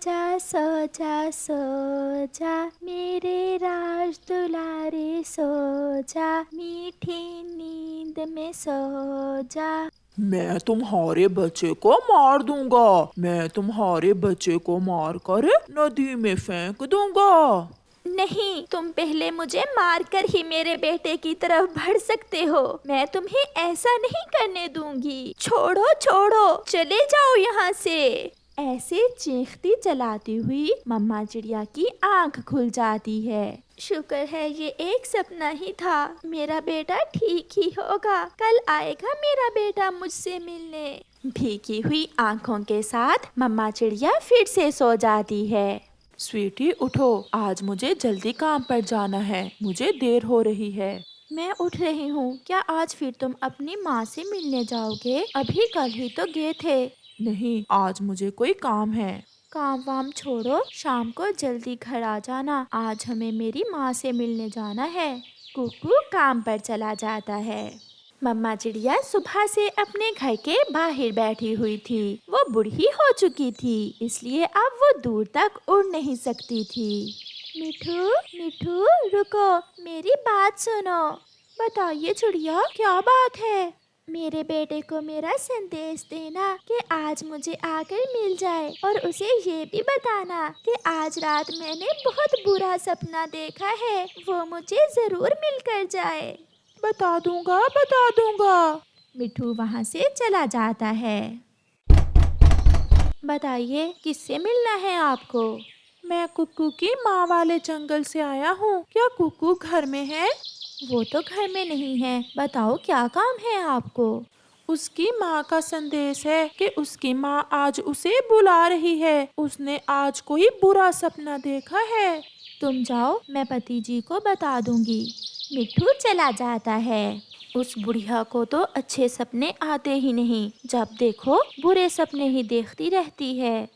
सो जा सो जा मेरे राज दुलारे, सो जा मीठी नींद में सो जा। मैं तुम्हारे बच्चे को मार दूंगा। मैं तुम्हारे बच्चे को मार कर नदी में फेंक दूंगा। नहीं, तुम पहले मुझे मारकर ही मेरे बेटे की तरफ बढ़ सकते हो। मैं तुम्हें ऐसा नहीं करने दूंगी। छोड़ो छोड़ो, चले जाओ यहाँ से। ऐसे चीखती चलाती हुई मम्मा चिड़िया की आंख खुल जाती है। शुक्र है ये एक सपना ही था। मेरा बेटा ठीक ही होगा। कल आएगा मेरा बेटा मुझसे मिलने। भीगी हुई आंखों के साथ मम्मा चिड़िया फिर से सो जाती है। स्वीटी उठो, आज मुझे जल्दी काम पर जाना है। मुझे देर हो रही है। मैं उठ रही हूँ। क्या आज फिर तुम अपनी माँ से मिलने जाओगे? अभी कल ही तो गए थे। नहीं, आज मुझे कोई काम है। काम वाम छोड़ो, शाम को जल्दी घर आ जाना। आज हमें मेरी माँ से मिलने जाना है। कुकू काम पर चला जाता है। मम्मा चिड़िया सुबह से अपने घर के बाहर बैठी हुई थी। वो बूढ़ी हो चुकी थी, इसलिए अब वो दूर तक उड़ नहीं सकती थी। मिठू मिठू रुको, मेरी बात सुनो। बताइए चिड़िया, क्या बात है? मेरे बेटे को मेरा संदेश देना कि आज मुझे आकर मिल जाए, और उसे ये भी बताना कि आज रात मैंने बहुत बुरा सपना देखा है। वो मुझे जरूर मिलकर जाए। बता दूंगा, बता दूंगा। मिठू वहाँ से चला जाता है। बताइए, किससे मिलना है आपको? मैं कुक्कू की माँ वाले जंगल से आया हूँ। क्या कुक्कू घर में है? वो तो घर में नहीं है। बताओ क्या काम है आपको? उसकी माँ का संदेश है कि उसकी माँ आज उसे बुला रही है। उसने आज कोई बुरा सपना देखा है। तुम जाओ, मैं पति जी को बता दूंगी। मिठू चला जाता है। उस बुढ़िया को तो अच्छे सपने आते ही नहीं। जब देखो बुरे सपने ही देखती रहती है।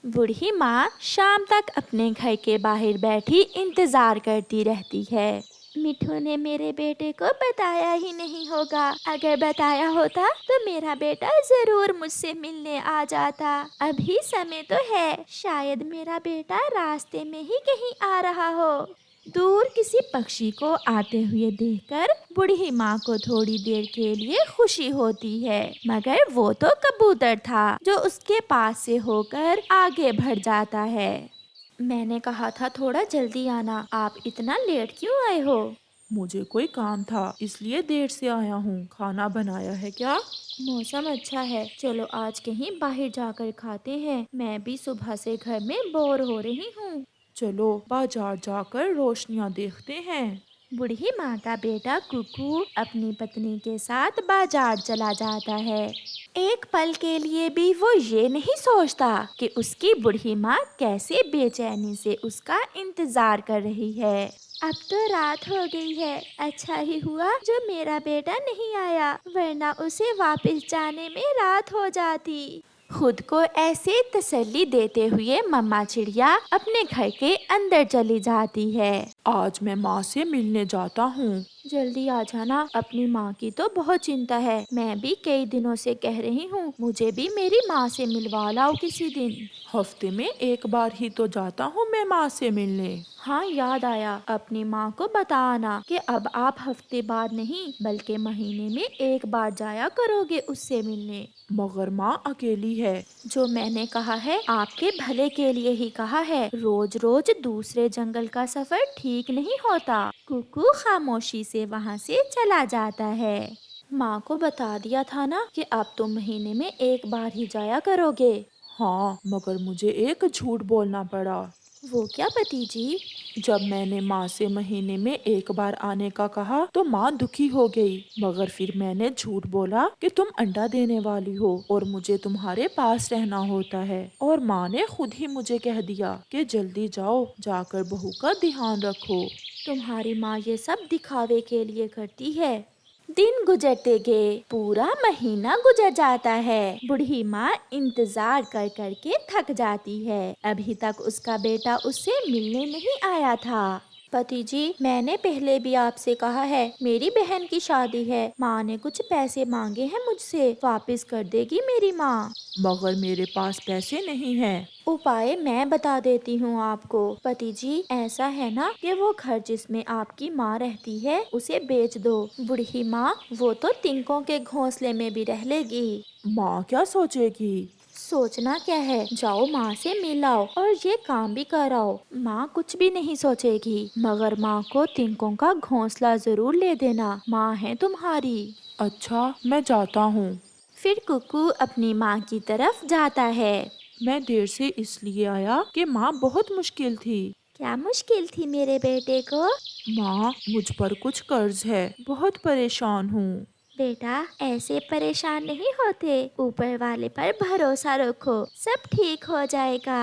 बूढ़ी माँ शाम तक अपने घर के बाहर बैठी इंतजार करती रहती है। मिठू ने मेरे बेटे को बताया ही नहीं होगा। अगर बताया होता तो मेरा बेटा जरूर मुझसे मिलने आ जाता। अभी समय तो है, शायद मेरा बेटा रास्ते में ही कहीं आ रहा हो। दूर किसी पक्षी को आते हुए देखकर बूढ़ी माँ को थोड़ी देर के लिए खुशी होती है, मगर वो तो कबूतर था जो उसके पास से होकर आगे बढ़ जाता है। मैंने कहा था थोड़ा जल्दी आना, आप इतना लेट क्यों आए हो? मुझे कोई काम था, इसलिए देर से आया हूँ। खाना बनाया है क्या? मौसम अच्छा है, चलो आज कहीं बाहर जाकर खाते हैं। मैं भी सुबह से घर में बोर हो रही हूँ। चलो बाजार जाकर रोशनियाँ देखते हैं। बूढ़ी माँ का बेटा कुकू अपनी पत्नी के साथ बाजार चला जाता है। एक पल के लिए भी वो ये नहीं सोचता कि उसकी बूढ़ी माँ कैसे बेचैनी से उसका इंतजार कर रही है। अब तो रात हो गई है। अच्छा ही हुआ जो मेरा बेटा नहीं आया, वरना उसे वापस जाने में रात हो जाती। खुद को ऐसे तसल्ली देते हुए मम्मा चिड़िया अपने घर के अंदर चली जाती है। आज मैं माँ से मिलने जाता हूँ। जल्दी आ जाना, अपनी माँ की तो बहुत चिंता है। मैं भी कई दिनों से कह रही हूँ, मुझे भी मेरी माँ से मिलवा लाओ किसी दिन। हफ्ते में एक बार ही तो जाता हूँ मैं माँ से मिलने। हाँ, याद आया, अपनी माँ को बताना कि अब आप हफ्ते बाद नहीं बल्कि महीने में एक बार जाया करोगे उससे मिलने। मगर माँ अकेली है। जो मैंने कहा है आपके भले के लिए ही कहा है। रोज रोज दूसरे जंगल का सफर ठीक नहीं होता। कुकू खामोशी से वहाँ से चला जाता है। माँ को बता दिया था ना कि अब तुम महीने में एक बार ही जाया करोगे। हाँ, मगर मुझे एक झूठ बोलना पड़ा। वो क्या पति जी? जब मैंने माँ से महीने में एक बार आने का कहा तो माँ दुखी हो गई। मगर फिर मैंने झूठ बोला कि तुम अंडा देने वाली हो और मुझे तुम्हारे पास रहना होता है। और माँ ने खुद ही मुझे कह दिया कि जल्दी जाओ, जाकर बहू का ध्यान रखो। तुम्हारी माँ ये सब दिखावे के लिए करती है। दिन गुजरते गए, पूरा महीना गुजर जाता है। बूढ़ी माँ इंतजार कर कर के थक जाती है। अभी तक उसका बेटा उससे मिलने नहीं आया था। पति जी, मैंने पहले भी आपसे कहा है, मेरी बहन की शादी है, माँ ने कुछ पैसे मांगे हैं मुझसे, वापस कर देगी मेरी माँ। मगर मेरे पास पैसे नहीं हैं। उपाय मैं बता देती हूँ आपको। पति जी, ऐसा है ना कि वो घर जिसमें आपकी माँ रहती है उसे बेच दो। बूढ़ी माँ वो तो तिनकों के घोंसले में भी रह लेगी। माँ क्या सोचेगी? सोचना क्या है, जाओ माँ से मिल आओ और ये काम भी कराओ। माँ कुछ भी नहीं सोचेगी, मगर माँ को तिनकों का घोंसला जरूर ले देना, माँ है तुम्हारी। अच्छा, मैं जाता हूँ। फिर कुकू अपनी माँ की तरफ जाता है। मैं देर से इसलिए आया कि माँ बहुत मुश्किल थी। क्या मुश्किल थी मेरे बेटे को? माँ, मुझ पर कुछ कर्ज है, बहुत परेशान हूँ। बेटा, ऐसे परेशान नहीं होते, ऊपर वाले पर भरोसा रखो, सब ठीक हो जाएगा।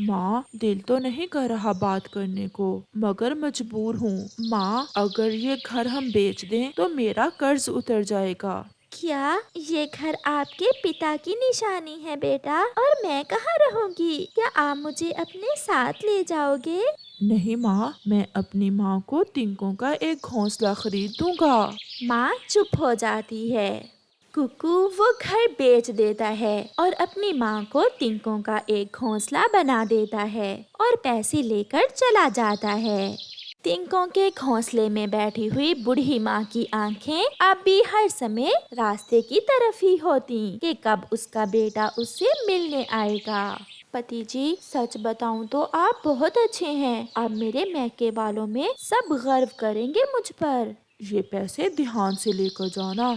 माँ, दिल तो नहीं कर रहा बात करने को, मगर मजबूर हूँ। माँ, अगर ये घर हम बेच दें तो मेरा कर्ज उतर जाएगा। क्या ये घर आपके पिता की निशानी है बेटा? और मैं कहाँ रहूंगी? क्या आप मुझे अपने साथ ले जाओगे? नहीं माँ, मैं अपनी माँ को तिनकों का एक घोंसला खरीद दूंगा। माँ चुप हो जाती है। कुकू वो घर बेच देता है और अपनी माँ को तिनकों का एक घोंसला बना देता है और पैसे लेकर चला जाता है। तिनकों के घोंसले में बैठी हुई बूढ़ी माँ की आंखें अब भी हर समय रास्ते की तरफ ही होती कि कब उसका बेटा उससे मिलने आएगा। पति जी, सच बताऊं तो आप बहुत अच्छे हैं। अब मेरे मैके बालों में सब गर्व करेंगे मुझ पर। ये पैसे ध्यान से लेकर जाना।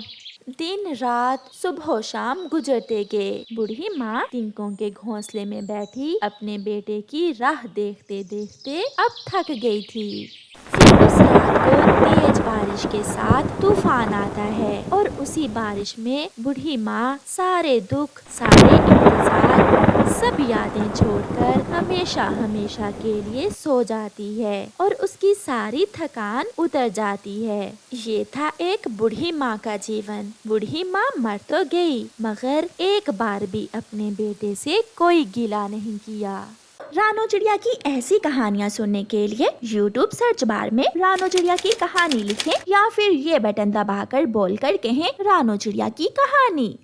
दिन रात सुबह शाम गुजरते गए। बूढ़ी माँ तिनकों के घोंसले में बैठी अपने बेटे की राह देखते देखते अब थक गई थी। फिर उस रात को तेज बारिश के साथ तूफान आता है और उसी बारिश में बूढ़ी माँ सारे दुख, सारे इंतजार, सब यादें छोड़कर हमेशा हमेशा के लिए सो जाती है और उसकी सारी थकान उतर जाती है। ये था एक बूढ़ी माँ का जीवन। बूढ़ी माँ मर तो गई, मगर एक बार भी अपने बेटे से कोई गिला नहीं किया। रानो चिड़िया की ऐसी कहानियाँ सुनने के लिए YouTube सर्च बार में रानो चिड़िया की कहानी लिखें या फिर ये बटन दबाकर बोलकर कहें रानो चिड़िया की कहानी।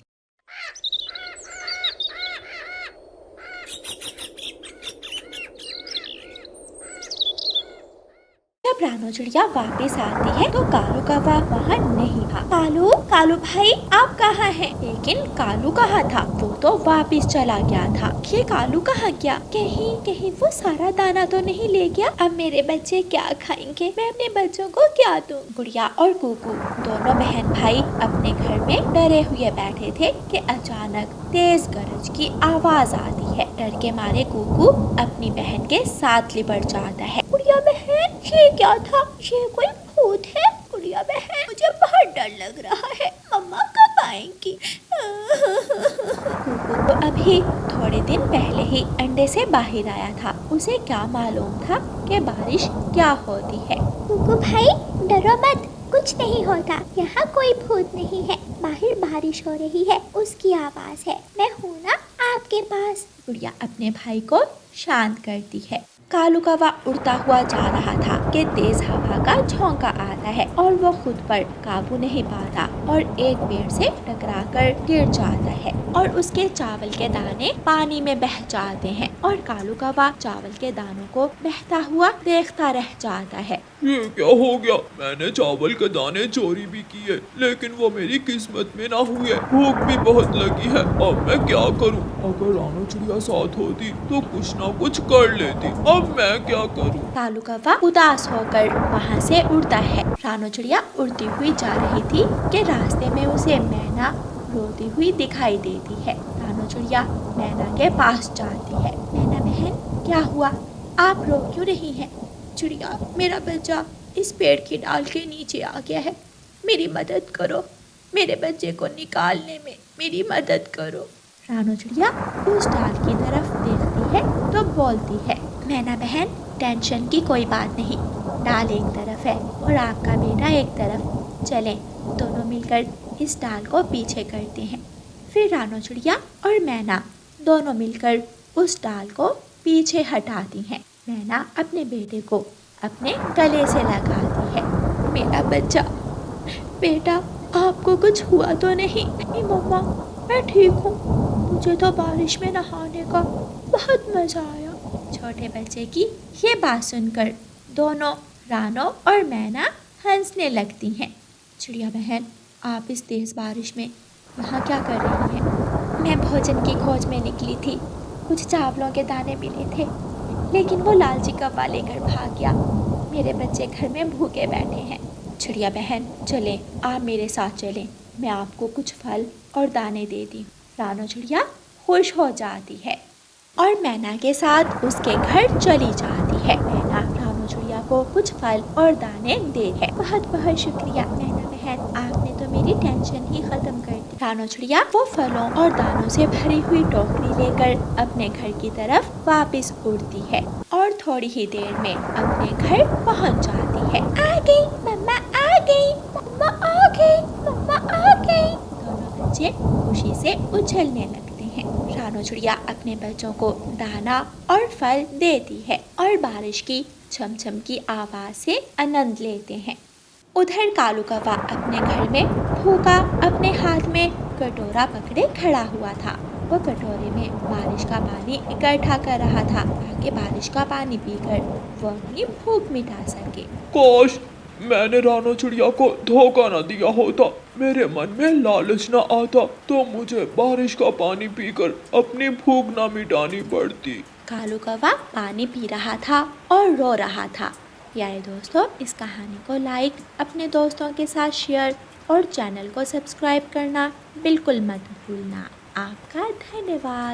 जब रानो चिड़िया वापस आती है तो कालू कौवा वहाँ नहीं था। कालू, कालू भाई आप कहाँ हैं? लेकिन कालू कहाँ था? वो तो वापस चला गया था। ये कालू कहाँ गया? कहीं कहीं वो सारा दाना तो नहीं ले गया? अब मेरे बच्चे क्या खाएंगे? मैं अपने बच्चों को क्या दूँ? गुड़िया और कुकू दोनों बहन भाई अपने घर में डरे हुए बैठे थे कि अचानक तेज गरज की आवाज आती है। डर के मारे कुकू अपनी बहन के साथ लिपट जाता है। गुड़िया बहन, ये क्या था? ये कोई भूत है? गुड़िया बहन, मुझे बहुत डर लग रहा है, मम्मा कब आएंगी? कुकू तो अभी थोड़े दिन पहले ही अंडे से बाहर आया था। उसे क्या मालूम था कि बारिश क्या होती है। कुकू भाई डरो मत, कुछ नहीं होता, यहाँ कोई भूत नहीं है, बाहर बारिश हो रही है, उसकी आवाज है, मैं हूँ ना आपके पास। गुड़िया अपने भाई को शांत करती है। कालू कौवा उड़ता हुआ जा रहा था कि तेज हवा का झोंका आता है और वो खुद पर काबू नहीं पाता और एक पेड़ से टकराकर गिर जाता है और उसके चावल के दाने पानी में बह जाते हैं और कालू कौवा चावल के दानों को बहता हुआ देखता रह जाता है। ये क्या हो गया? मैंने चावल के दाने चोरी भी किए, लेकिन वो मेरी किस्मत में ना हुए। भूख भी बहुत लगी है, अब मैं क्या करूं? अगर रानो चिड़िया साथ होती तो कुछ ना कुछ कर लेती, अब मैं क्या करूं? कालू कौवा उदास होकर वहाँ से उड़ता है। रानो चिड़िया उड़ती हुई जा रही थी कि रास्ते में उसे मैना रोती हुई दिखाई देती है। रानो चिड़िया मैना के पास जाती है। मैना बहन, क्या हुआ? आप रो क्यों रही हैं? चिड़िया, मेरा बच्चा इस पेड़ की डाल के नीचे आ गया है, मेरी मदद करो, मेरे बच्चे को निकालने में मेरी मदद करो। रानो चिड़िया उस डाल की तरफ देखती है तो बोलती है, मैना बहन, टेंशन की कोई बात नहीं, डाल एक तरफ है और आपका बेटा एक तरफ, चलें दोनों मिलकर इस डाल को पीछे करते हैं। फिर रानो चिड़िया और मैना दोनों मिलकर उस डाल को पीछे हटाती हैं। मैना अपने बेटे को अपने गले से लगाती है। मेरा बच्चा, बेटा आपको कुछ हुआ तो नहीं? नहीं मम्मा, मैं ठीक हूँ। मुझे तो बारिश में नहाने का बहुत मज़ा आया। छोटे बच्चे की ये बात सुनकर दोनों रानो और मैना हंसने लगती हैं। चिड़िया बहन, आप इस तेज़ बारिश में यहाँ क्या कर रही हैं? मैं भोजन की खोज में निकली थी। कुछ चावलों के दाने मिले थे, लेकिन वो लालची कौवा लेकर भाग गया। मेरे बच्चे घर में भूखे बैठे हैं। चिड़िया बहन, चलें, आप मेरे साथ चलें, मैं आपको कुछ फल और दाने देती हूँ। रानो चिड़िया खुश हो जाती है और मैना के साथ उसके घर चली जाती है। मैना रानो चिड़िया को कुछ फल और दाने दे है। बहुत बहुत शुक्रिया मैना बहन, आपने तो मेरी टेंशन ही खत्म कर दी। रानो चिड़िया वो फलों और दानों से भरी हुई टोकरी लेकर अपने घर की तरफ वापस उड़ती है और थोड़ी ही देर में अपने घर पहुंच जाती है। आ गई मम्मा, आ गई मम्मा, आ गई मम्मा, आ गई। दोनों बच्चे खुशी से उछलने लगते हैं। रानो चिड़िया अपने बच्चों को दाना और फल देती है और बारिश की छमछम की आवाज़ से आनंद लेते हैं। उधर कालू कौवा अपने घर में भूखा अपने हाथ में कटोरा पकड़े खड़ा हुआ था। वो कटोरे में बारिश का पानी इकट्ठा कर रहा था ताकि बारिश का पानी पीकर वो अपनी भूख मिटा सके। काश मैंने रानो चिड़िया को धोखा न दिया होता। मेरे मन में लालच न आता तो मुझे बारिश का पानी पीकर अपनी भूख न मिटानी पड़ती। कालू कौवा पानी पी रहा था और रो रहा था। प्यारे दोस्तों, इस कहानी को लाइक, अपने दोस्तों के साथ शेयर और चैनल को सब्सक्राइब करना बिल्कुल मत भूलना। आपका धन्यवाद।